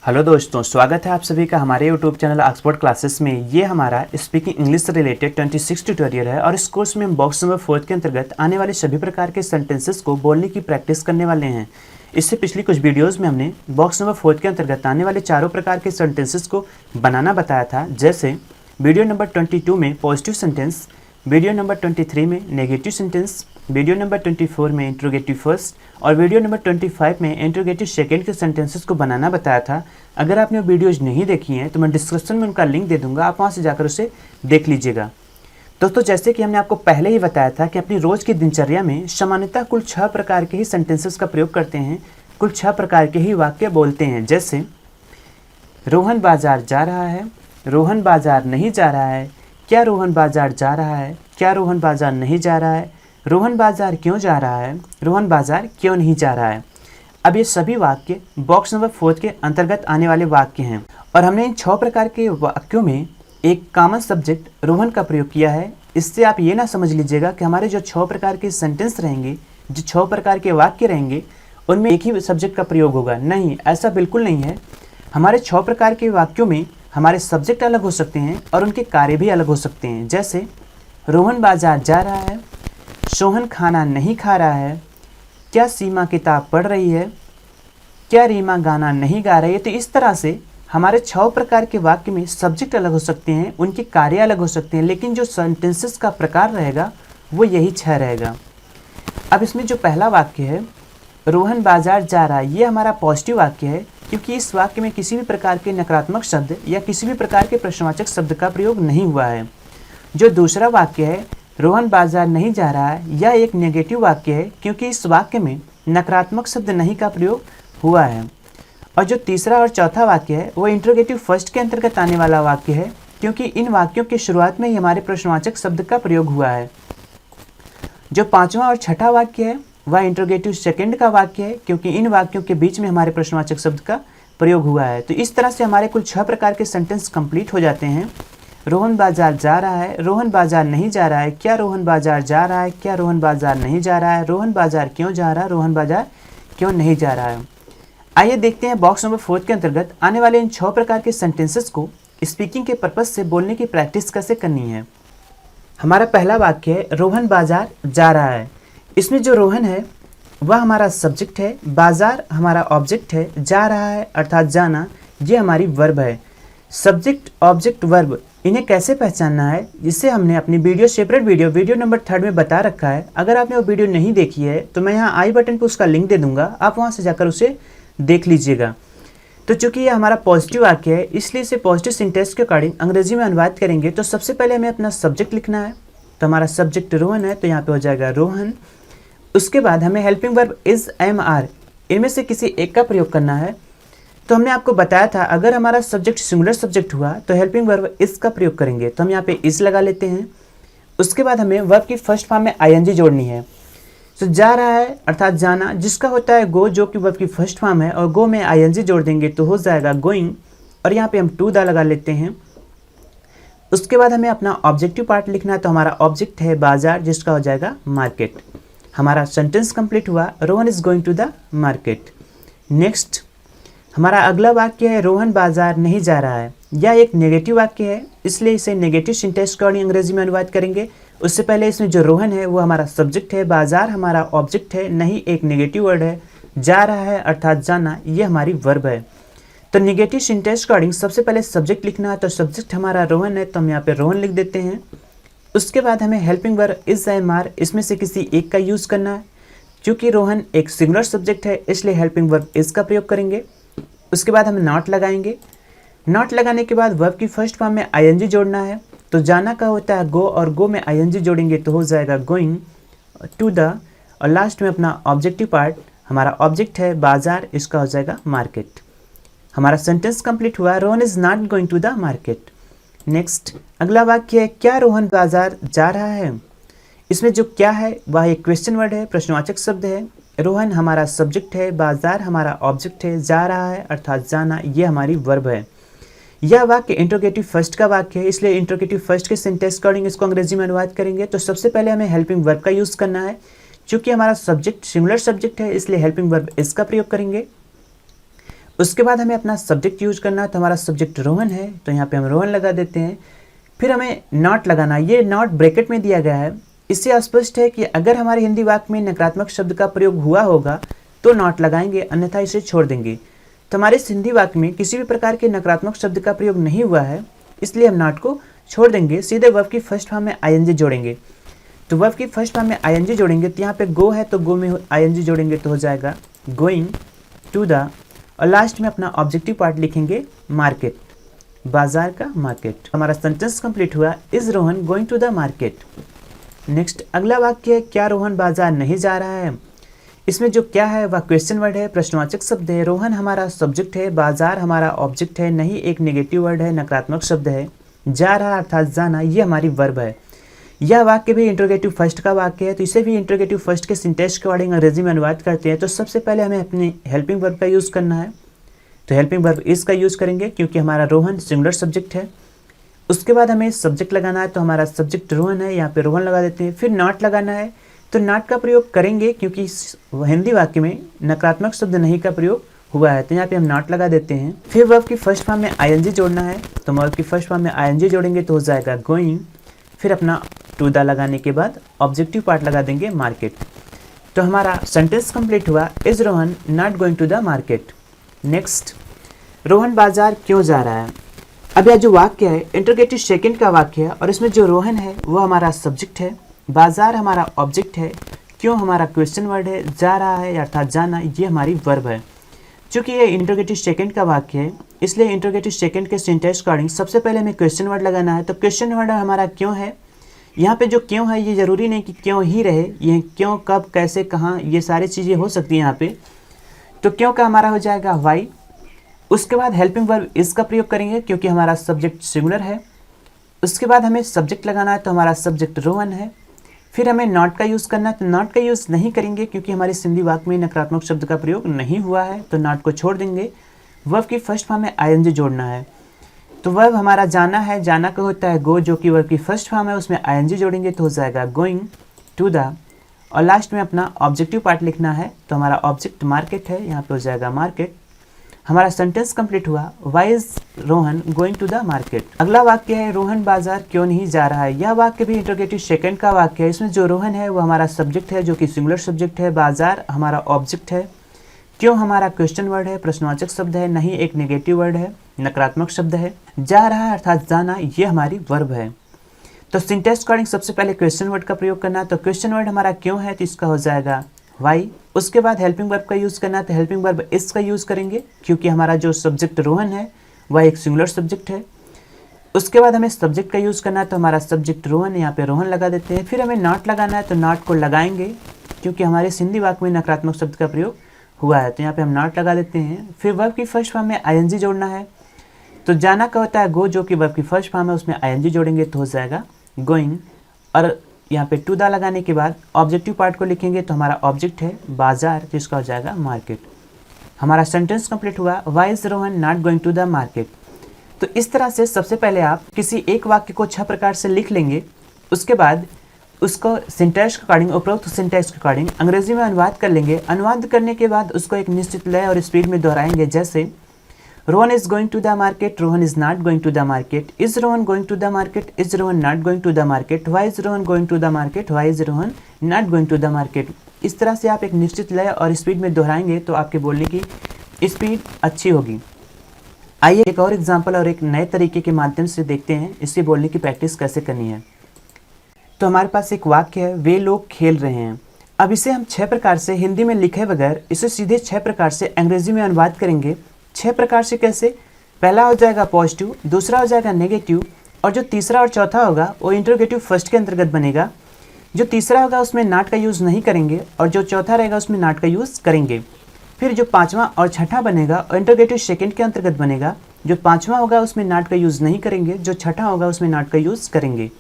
Hello दोस्तों, स्वागत है आप सभी का हमारे यूट्यूब चैनल ऑक्सफोर्ड क्लासेस में। ये हमारा स्पीकिंग इंग्लिश से रिलेटेड 26 ट्यूटोरियल है और इस कोर्स में हम बॉक्स नंबर 4 के अंतर्गत आने वाले सभी प्रकार के सेंटेंसेस को बोलने की प्रैक्टिस करने वाले हैं। इससे पिछली कुछ वीडियोस में हमने बॉक्स नंबर 4 के अंतर्गत आने वाले चारों प्रकार के सेंटेंसेस को बनाना बताया था, जैसे वीडियो नंबर 22 में पॉजिटिव सेंटेंस, वीडियो नंबर 23 में नेगेटिव सेंटेंस, वीडियो नंबर 24 में इंट्रोगेटिव फर्स्ट और वीडियो नंबर 25 में इंट्रोगेटिव सेकंड के सेंटेंसेस को बनाना बताया था। अगर आपने वो वीडियोज नहीं देखी हैं तो मैं डिस्क्रिप्शन में उनका लिंक दे दूंगा, आप वहाँ से जाकर उसे देख लीजिएगा। दोस्तों, जैसे कि हमने आपको पहले ही बताया था कि अपनी रोज़ की दिनचर्या में सामान्यतः कुल 6 प्रकार के ही सेंटेंसेस का प्रयोग करते हैं, कुल 6 प्रकार के ही वाक्य बोलते हैं, जैसे रोहन बाजार जा रहा है, रोहन बाजार नहीं जा रहा है, क्या रोहन बाजार जा रहा है, क्या रोहन बाजार नहीं जा रहा है, रोहन बाजार क्यों जा रहा है, रोहन बाजार क्यों नहीं जा रहा है। अब ये सभी वाक्य बॉक्स नंबर 4 के अंतर्गत आने वाले वाक्य हैं और हमने इन 6 प्रकार के वाक्यों में एक कॉमन सब्जेक्ट रोहन का प्रयोग किया है। इससे आप ये ना समझ लीजिएगा कि हमारे जो 6 प्रकार के सेंटेंस रहेंगे, जो 6 प्रकार के वाक्य रहेंगे, उनमें एक ही सब्जेक्ट का प्रयोग होगा। नहीं, ऐसा बिल्कुल नहीं है। हमारे 6 प्रकार के वाक्यों में हमारे सब्जेक्ट अलग हो सकते हैं और उनके कार्य भी अलग हो सकते हैं, जैसे रोहन बाजार जा रहा है, सोहन खाना नहीं खा रहा है, क्या सीमा किताब पढ़ रही है, क्या रीमा गाना नहीं गा रही है। तो इस तरह से हमारे 6 प्रकार के वाक्य में सब्जेक्ट अलग हो सकते हैं, उनके कार्य अलग हो सकते हैं, लेकिन जो सेंटेंसेस का प्रकार रहेगा वो यही 6 रहेगा। अब इसमें जो पहला वाक्य है रोहन बाजार जा रहा है, ये हमारा पॉजिटिव वाक्य है, क्योंकि इस वाक्य में किसी भी प्रकार के नकारात्मक शब्द या किसी भी प्रकार के प्रश्नवाचक शब्द का प्रयोग नहीं हुआ है। जो दूसरा वाक्य है रोहन बाजार नहीं जा रहा है, यह एक नेगेटिव वाक्य है, क्योंकि इस वाक्य में नकारात्मक शब्द नहीं का प्रयोग हुआ है। और जो तीसरा और चौथा वाक्य है वो इंट्रोगेटिव फर्स्ट के अंतर्गत आने वाला वाक्य है, क्योंकि इन वाक्यों की शुरुआत में ही हमारे प्रश्नवाचक शब्द का प्रयोग हुआ है। जो पांचवा और छठा वाक्य है वह इंट्रोगेटिव सेकंड का वाक्य है, क्योंकि इन वाक्यों के बीच में हमारे प्रश्नवाचक शब्द का प्रयोग हुआ है। तो इस तरह से हमारे कुल 6 प्रकार के सेंटेंस कंप्लीट हो जाते हैं। रोहन बाजार जा रहा है, रोहन बाजार नहीं जा रहा है, क्या रोहन बाजार जा रहा है, क्या रोहन बाजार नहीं जा रहा है, रोहन बाजार क्यों जा रहा है, रोहन बाजार क्यों नहीं जा रहा है। आइए देखते हैं बॉक्स नंबर 4 के अंतर्गत आने वाले इन 6 प्रकार के सेंटेंसेस को स्पीकिंग के पर्पज से बोलने की प्रैक्टिस कैसे करनी है। हमारा पहला वाक्य है रोहन बाजार जा रहा है। इसमें जो रोहन है वह हमारा सब्जेक्ट है, बाजार हमारा ऑब्जेक्ट है, जा रहा है अर्थात जाना ये हमारी वर्ब है। सब्जेक्ट, ऑब्जेक्ट, वर्ब, इन्हें कैसे पहचानना है जिससे हमने अपनी सेपरेट वीडियो नंबर 3 में बता रखा है। अगर आपने वो वीडियो नहीं देखी है तो मैं यहाँ आई बटन पर उसका लिंक दे दूंगा, आप वहाँ से जाकर उसे देख लीजिएगा। तो चूंकि ये हमारा पॉजिटिव वाक्य है, इसलिए इसे पॉजिटिव सिंटेक्स के अकॉर्डिंग अंग्रेजी में अनुवाद करेंगे। तो सबसे पहले हमें अपना सब्जेक्ट लिखना है, तो हमारा सब्जेक्ट रोहन है, तो यहाँ पे हो जाएगा रोहन। उसके बाद हमें helping verb is, am, are, इनमें से किसी एक का प्रयोग करना है। तो हमने आपको बताया था अगर हमारा सब्जेक्ट सिंगुलर सब्जेक्ट हुआ तो हेल्पिंग वर्ब इज का प्रयोग करेंगे, तो हम यहाँ पे इज लगा लेते हैं। उसके बाद हमें वर्ब की फर्स्ट फॉर्म में आईएनजी जोड़नी है। तो जा रहा है अर्थात जाना, जिसका होता है गो, जो कि वर्ब की फर्स्ट फॉर्म है, और गो में आईएनजी जोड़ देंगे तो हो जाएगा गोइंग, और यहाँ पे हम टू द लगा लेते हैं। उसके बाद हमें अपना ऑब्जेक्टिव पार्ट लिखना है, तो हमारा ऑब्जेक्ट है बाजार, जिसका हो जाएगा मार्केट। हमारा सेंटेंस कंप्लीट हुआ, Rohan is going to the market. Next हमारा अगला वाक्य है रोहन बाजार नहीं जा रहा है। यह एक नेगेटिव वाक्य है, इसलिए इसे नेगेटिव सिंटेक्स के अकॉर्डिंग अंग्रेजी में अनुवाद करेंगे। उससे पहले इसमें जो रोहन है वो हमारा सब्जेक्ट है, बाजार हमारा ऑब्जेक्ट है, नहीं एक नेगेटिव वर्ड है, जा रहा है अर्थात जाना ये हमारी वर्ब है। तो नेगेटिव सिंटेक्स के अकॉर्डिंग सबसे पहले सब्जेक्ट लिखना है, तो सब्जेक्ट हमारा रोहन है, तो हम यहाँ पे रोहन लिख देते हैं। उसके बाद हमें helping verb is, am, are, इसमें से किसी एक का यूज़ करना है। क्योंकि रोहन एक सिंगुलर सब्जेक्ट है इसलिए हेल्पिंग वर्ब इज का प्रयोग करेंगे। उसके बाद हम नॉट लगाएंगे। नॉट लगाने के बाद वर्ब की फर्स्ट फॉर्म में आईएनजी जोड़ना है, तो जाना का होता है गो, और गो में आईएनजी जोड़ेंगे तो हो जाएगा गोइंग टू द, और लास्ट में अपना ऑब्जेक्टिव पार्ट, हमारा ऑब्जेक्ट है बाजार, इसका हो जाएगा मार्केट। हमारा सेंटेंस कंप्लीट हुआ, Rohan is not going to the market. Next अगला वाक्य है क्या रोहन बाजार जा रहा है। इसमें जो क्या है वह एक क्वेश्चन वर्ड है, प्रश्नवाचक शब्द है। रोहन हमारा सब्जेक्ट है, बाजार हमारा ऑब्जेक्ट है, जा रहा है अर्थात जाना ये हमारी वर्ब है। यह वाक्य इंट्रोगेटिव फर्स्ट का वाक्य है, इसलिए इंट्रोगेटिव फर्स्ट के सिंटेक्स अकॉर्डिंग इसको अंग्रेजी में अनुवाद करेंगे। तो सबसे पहले हमें हेल्पिंग वर्ब का यूज़ करना है। चूंकि हमारा सब्जेक्ट सिंगुलर सब्जेक्ट है इसलिए हेल्पिंग वर्ब इज का प्रयोग करेंगे। उसके बाद हमें अपना सब्जेक्ट यूज करना है, तो हमारा सब्जेक्ट रोहन है, तो यहाँ पे हम रोहन लगा देते हैं। फिर हमें नॉट लगाना है, ये नॉट ब्रैकेट में दिया गया है। इससे स्पष्ट है कि अगर हमारे हिंदी वाक्य में नकारात्मक शब्द का प्रयोग हुआ होगा तो नॉट लगाएंगे, अन्यथा इसे छोड़ देंगे। तो हमारे इस हिंदी वाक्य में किसी भी प्रकार के नकारात्मक शब्द का प्रयोग नहीं हुआ है, इसलिए हम नॉट को छोड़ देंगे, सीधे वर्ब की फर्स्ट फॉर्म में आईएनजी जोड़ेंगे। तो वर्ब की फर्स्ट फॉर्म में आईएनजी जोड़ेंगे, तो यहाँ पे गो है तो गो में आईएनजी जोड़ेंगे तो हो जाएगा गोइंग टू द, और लास्ट में अपना ऑब्जेक्टिव पार्ट लिखेंगे मार्केट, बाजार का मार्केट। हमारा सेंटेंस कंप्लीट हुआ, is Rohan going to the market. Next अगला वाक्य है, क्या रोहन बाजार नहीं जा रहा है। इसमें जो क्या है वह क्वेश्चन वर्ड है, प्रश्नवाचक शब्द है। रोहन हमारा सब्जेक्ट है, बाजार हमारा ऑब्जेक्ट है, नहीं एक नेगेटिव वर्ड है, नकारात्मक शब्द है। जा रहा अर्थात जाना, ये हमारी वर्ब है। यह वाक्य भी इंट्रोगेटिव फर्स्ट का वाक्य है, तो इसे भी इंट्रोगेटिव फर्स्ट के सिंटेक्स के अकॉर्डिंग अंग्रेजी में अनुवाद करते हैं। तो सबसे पहले हमें अपनी हेल्पिंग वर्ब का यूज़ करना है, तो हेल्पिंग वर्ब इज का यूज़ करेंगे क्योंकि हमारा रोहन सिंगुलर सब्जेक्ट है। उसके बाद हमें सब्जेक्ट लगाना है, तो हमारा सब्जेक्ट रोहन है, यहाँ पे रोहन लगा देते हैं। फिर नॉट लगाना है, तो नॉट का प्रयोग करेंगे क्योंकि हिंदी वाक्य में नकारात्मक शब्द नहीं का प्रयोग हुआ है, तो यहाँ पे हम नॉट लगा देते हैं। फिर वर्ब की फर्स्ट फॉर्म में आईएनजी जोड़ना है, तो वर्ब की फर्स्ट फॉर्म में आईएनजी जोड़ेंगे तो हो जाएगा गोइंग। फिर अपना टू द लगाने के बाद ऑब्जेक्टिव पार्ट लगा देंगे मार्केट। तो हमारा सेंटेंस कंप्लीट हुआ, is Rohan not going to the market. Next, Rohan बाजार क्यों जा रहा है। अब यह जो वाक्य है इंट्रोगेटिव सेकंड का वाक्य है, और इसमें जो रोहन है वो हमारा सब्जेक्ट है, बाजार हमारा ऑब्जेक्ट है, क्यों हमारा क्वेश्चन वर्ड है, जा रहा है अर्थात जाना ये हमारी वर्ब है। चूँकि ये इंट्रोगेटिव सेकंड का वाक्य है, इसलिए इंट्रोगेटिव सेकंड के सिंटेक्स अकॉर्डिंग सबसे पहले हमें क्वेश्चन वर्ड लगाना है। तो क्वेश्चन वर्ड हमारा क्यों है। यहाँ पे जो क्यों है ये ज़रूरी नहीं कि क्यों ही रहे, ये क्यों, कब, कैसे, कहाँ, ये सारी चीज़ें हो सकती हैं यहाँ पे। तो क्यों का हमारा हो जाएगा वाई। उसके बाद हेल्पिंग वर्ब इज का प्रयोग करेंगे क्योंकि हमारा सब्जेक्ट सिंगुलर है। उसके बाद हमें सब्जेक्ट लगाना है, तो हमारा सब्जेक्ट रोहन है। फिर हमें नॉट का यूज़ करना है, तो नॉट का यूज़ नहीं करेंगे क्योंकि हमारे सिंधी वाक्य में नकारात्मक शब्द का प्रयोग नहीं हुआ है, तो नॉट को छोड़ देंगे। वर्ब की फर्स्ट फॉर्म में आईएनजी जोड़ना है, तो वर्ब हमारा जाना है, जाना का होता है गो, जो कि वर्ब की फर्स्ट फॉर्म है, उसमें आईएनजी जोड़ेंगे तो हो जाएगा गोइंग टू द, और लास्ट में अपना ऑब्जेक्टिव पार्ट लिखना है, तो हमारा ऑब्जेक्ट मार्केट है, यहाँ पे हो जाएगा मार्केट। हमारा सेंटेंस कंप्लीट हुआ, why is Rohan going to the market. अगला वाक्य है, रोहन बाजार क्यों नहीं जा रहा है। यह वाक्य भी इंट्रोगेटिव सेकंड का वाक्य है। इसमें जो रोहन है वो हमारा सब्जेक्ट है, जो कि सिंगुलर सब्जेक्ट है, बाजार हमारा ऑब्जेक्ट है, क्यों हमारा क्वेश्चन वर्ड है, प्रश्नवाचक शब्द है, नहीं एक नेगेटिव वर्ड है, नकारात्मक शब्द है, जा रहा है अर्थात जाना ये हमारी वर्ब है। तो सिंटेक्स अकॉर्डिंग सबसे पहले क्वेश्चन वर्ड का प्रयोग करना है, तो क्वेश्चन वर्ड हमारा क्यों है, तो इसका हो जाएगा वाई। उसके बाद हेल्पिंग वर्ब का यूज़ करना है, तो हेल्पिंग वर्ब इस का यूज़ करेंगे क्योंकि हमारा जो सब्जेक्ट रोहन है वह एक सिंगुलर सब्जेक्ट है। उसके बाद हमें सब्जेक्ट का यूज़ करना है, तो हमारा सब्जेक्ट रोहन है, यहाँ पे रोहन लगा देते हैं। फिर हमें नॉट लगाना है, तो नॉट को लगाएंगे क्योंकि हमारे सिंधी वाक्य में नकारात्मक शब्द का प्रयोग हुआ है, तो यहाँ पे हम नॉट लगा देते हैं। फिर वर्ब की फर्स्ट फॉर्म में आईएनजी जोड़ना है, तो जाना का होता है गो, जो कि वर्ब की फर्स्ट फॉर्म है, उसमें आईएनजी जोड़ेंगे तो हो जाएगा गोइंग। और यहाँ पे टू द लगाने के बाद ऑब्जेक्टिव पार्ट को लिखेंगे, तो हमारा ऑब्जेक्ट है बाजार, जिसका हो जाएगा मार्केट। हमारा सेंटेंस कंप्लीट हुआ, why is Rohan not going to the market. तो इस तरह से सबसे पहले आप किसी एक वाक्य को 6 प्रकार से लिख लेंगे, उसके बाद उसको सिंटैक्स के अकॉर्डिंग, उपरोक्त सिंटैक्स के अकॉर्डिंग अंग्रेजी में अनुवाद कर लेंगे। अनुवाद करने के बाद उसको एक निश्चित लय और स्पीड में दोहराएंगे, जैसे Rohan is going to the market, Rohan is not going to the market, is Rohan going to the market, is Rohan not going to the market, why is Rohan going to the market, why is Rohan not going to the market. इस तरह से आप एक निश्चित लय और speed में दोहराएंगे तो आपके बोलने की स्पीड अच्छी होगी। आइए एक और एग्जाम्पल और एक नए तरीके के माध्यम से देखते हैं इससे बोलने की प्रैक्टिस कैसे करनी है। तो हमारे पास एक वाक्य है, वे लोग खेल रहे हैं। अब इसे हम 6 प्रकार से हिंदी में लिखे बगैर इसे सीधे 6 प्रकार से अंग्रेजी में अनुवाद करेंगे। 6 प्रकार से कैसे, पहला हो जाएगा पॉजिटिव, दूसरा हो जाएगा नेगेटिव, और जो तीसरा और चौथा होगा वो इंट्रोगेटिव फर्स्ट के अंतर्गत बनेगा। जो तीसरा होगा उसमें नॉट का यूज़ नहीं करेंगे, और जो चौथा रहेगा उसमें नॉट का यूज़ करेंगे। फिर जो पाँचवा और छठा बनेगा और इंट्रोगेटिव सेकंड के अंतर्गत बनेगा। जो पाँचवा होगा उसमें नॉट का यूज़ नहीं करेंगे, जो छठा होगा उसमें नॉट का यूज़ करेंगे।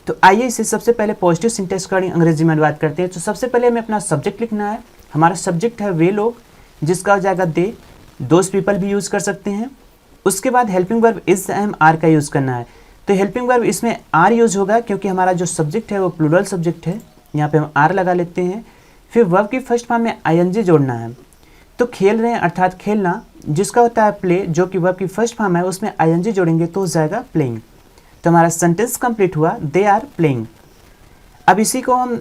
तो आइए इसे सबसे पहले पॉजिटिव सिंटेक्स अकॉर्डिंग अंग्रेजी में अनुवाद करते हैं। तो सबसे पहले हमें अपना सब्जेक्ट लिखना है। हमारा सब्जेक्ट है वे लोग, जिसका हो जाएगा दे, दोज पीपल भी यूज़ कर सकते हैं। उसके बाद helping verb is am are का यूज़ करना है। तो हेल्पिंग वर्ब इसमें आर यूज़ होगा क्योंकि हमारा जो सब्जेक्ट है वो प्लूरल सब्जेक्ट है, यहाँ पे हम आर लगा लेते हैं। फिर वर्ब की फर्स्ट फॉर्म में आईएनजी जोड़ना है। तो खेल रहे हैं अर्थात खेलना, जिसका होता है प्ले, जो कि वर्ब की फर्स्ट फॉर्म है, उसमें आईएनजी जोड़ेंगे तो हो जाएगा प्लेइंग। तो हमारा सेंटेंस कंप्लीट हुआ, दे आर प्लेइंग। अब इसी को हम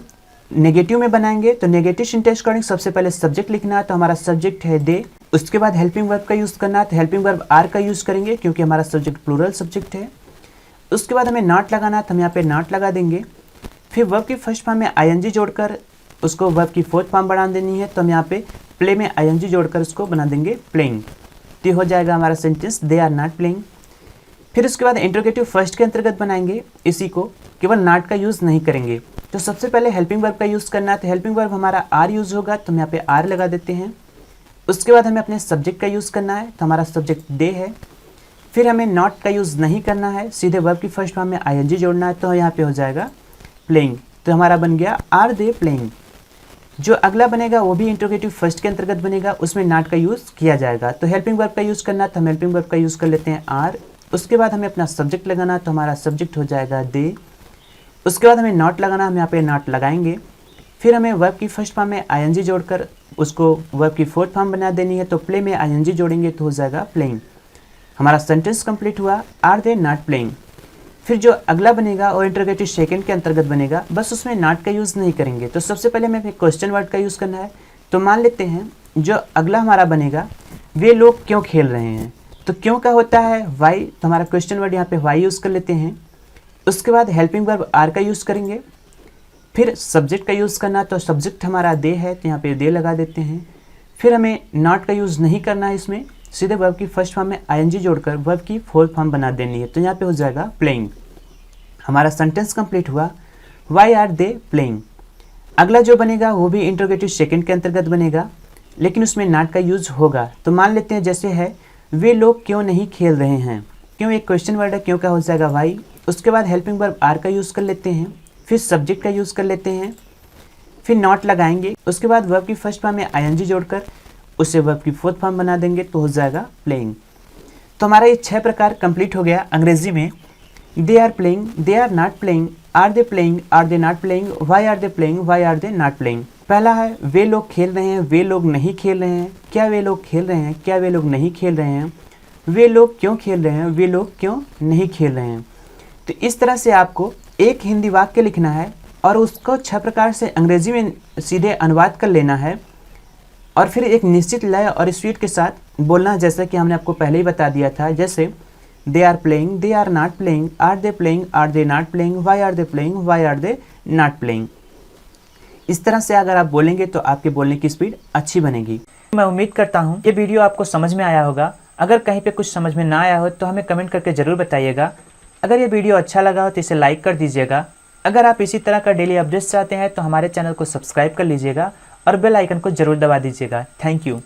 नेगेटिव में बनाएंगे। तो नेगेटिव सिंटेक्स अकॉर्डिंग सबसे पहले सब्जेक्ट लिखना है, तो हमारा सब्जेक्ट है दे। उसके बाद हेल्पिंग वर्ब का यूज़ करना है, तो हेल्पिंग वर्ब आर का यूज़ करेंगे क्योंकि हमारा सब्जेक्ट प्लूरल सब्जेक्ट है। उसके बाद हमें नॉट लगाना है, तो हम यहाँ पे नॉट लगा देंगे। फिर वर्ब की फर्स्ट फॉर्म में आईएनजी जोड़कर उसको वर्ब की फोर्थ फॉर्म बना देनी है, तो हम यहाँ पे प्ले में आईएनजी जोड़कर उसको बना देंगे प्लेइंग। तो हो जाएगा हमारा sentence, they are not playing. फिर उसके बाद इंट्रोगेटिव फर्स्ट के अंतर्गत बनाएंगे, इसी को केवल नॉट का यूज़ नहीं करेंगे। तो सबसे पहले हेल्पिंग वर्ब का यूज़ करना है, तो हेल्पिंग वर्ब हमारा आर यूज़ होगा, तो हम यहाँ पे आर लगा देते हैं। उसके बाद हमें अपने सब्जेक्ट का यूज़ करना है, तो हमारा सब्जेक्ट दे है। फिर हमें नॉट का यूज़ नहीं करना है, सीधे वर्ब की फर्स्ट फॉर्म में आईएनजी जोड़ना है, तो यहाँ पे हो जाएगा प्लेइंग। तो हमारा बन गया आर दे प्लेइंग। जो अगला बनेगा वो भी इंट्रोगेटिव फर्स्ट के अंतर्गत बनेगा, उसमें नॉट का यूज़ किया जाएगा। तो हेल्पिंग वर्ब का यूज़ करना, तो हम हेल्पिंग वर्ब का यूज़ कर लेते हैं आर। उसके बाद हमें अपना सब्जेक्ट लगाना, तो हमारा सब्जेक्ट हो जाएगा दे। उसके बाद हमें नॉट लगाना, हम यहाँ पे नॉट लगाएंगे। फिर हमें वर्ब की फर्स्ट फॉर्म में आईएनजी जोड़कर उसको वर्ब की फोर्थ फॉर्म बना देनी है, तो प्ले में आईएनजी जोड़ेंगे तो हो जाएगा प्लेइंग। हमारा सेंटेंस कंप्लीट हुआ, आर दे नॉट प्लेइंग। फिर जो अगला बनेगा वो इंट्रोगेटिव सेकंड के अंतर्गत बनेगा, बस उसमें नॉट का यूज़ नहीं करेंगे। तो सबसे पहले हमें क्वेश्चन वर्ड का यूज़ करना है। तो मान लेते हैं जो अगला हमारा बनेगा, वे लोग क्यों खेल रहे हैं। तो क्यों का होता है वाई, तो हमारा क्वेश्चन वर्ड यहाँ पे वाई यूज़ कर लेते हैं। उसके बाद हेल्पिंग वर्ब आर का यूज़ करेंगे। फिर सब्जेक्ट का यूज़ करना, तो सब्जेक्ट हमारा दे है, तो यहाँ पे दे लगा देते हैं। फिर हमें नॉट का यूज़ नहीं करना है, इसमें सीधे वर्ब की फर्स्ट फॉर्म में आईएनजी जोड़कर वर्ब की फोर्थ फॉर्म बना देनी है, तो यहाँ पे हो जाएगा प्लेइंग। हमारा सेंटेंस कंप्लीट हुआ, वाई आर दे प्लेइंग। अगला जो बनेगा वो भी इंट्रोगेटिव सेकंड के अंतर्गत बनेगा, लेकिन उसमें नॉट का यूज़ होगा। तो मान लेते हैं जैसे है, वे लोग क्यों नहीं खेल रहे हैं। क्यों एक क्वेश्चन वर्ड है, क्यों का हो जाएगा वाई। उसके बाद हेल्पिंग वर्ब आर का यूज़ कर लेते हैं। फिर सब्जेक्ट का यूज़ कर लेते हैं। फिर नॉट लगाएंगे। उसके बाद वर्ब की फर्स्ट फॉर्म में आईएनजी जोड़कर उससे वर्ब की फोर्थ फॉर्म बना देंगे, तो हो जाएगा प्लेइंग। तो हमारा ये 6 प्रकार कंप्लीट हो गया अंग्रेजी में। They are playing, they are not playing, are they playing, are they not playing, why are they playing, why are they not playing. पहला है वे लोग खेल रहे हैं, वे लोग नहीं खेल रहे हैं। क्या वे लोग खेल रहे हैं, क्या वे लोग नहीं खेल रहे हैं। वे लोग क्यों खेल रहे हैं, वे लोग क्यों नहीं खेल रहे हैं। तो इस तरह से आपको एक हिंदी वाक्य लिखना है और उसको 6 प्रकार से अंग्रेजी में सीधे अनुवाद कर लेना है, और फिर एक निश्चित लय और स्पीड के साथ बोलना, जैसा कि हमने आपको पहले ही बता दिया था। जैसे they are playing, they are not playing, are they playing, are they not playing, why are they playing, why are they not playing. इस तरह से अगर आप बोलेंगे तो आपके बोलने की स्पीड अच्छी बनेगी। मैं उम्मीद करता हूँ ये वीडियो आपको समझ में आया होगा। अगर कहीं पे कुछ समझ में ना आया हो तो हमें कमेंट करके ज़रूर बताइएगा। अगर ये वीडियो अच्छा लगा हो तो इसे लाइक कर दीजिएगा। अगर आप इसी तरह का डेली अपडेट्स चाहते हैं तो हमारे चैनल को सब्सक्राइब कर लीजिएगा और बेल आइकन को ज़रूर दबा दीजिएगा। Thank you.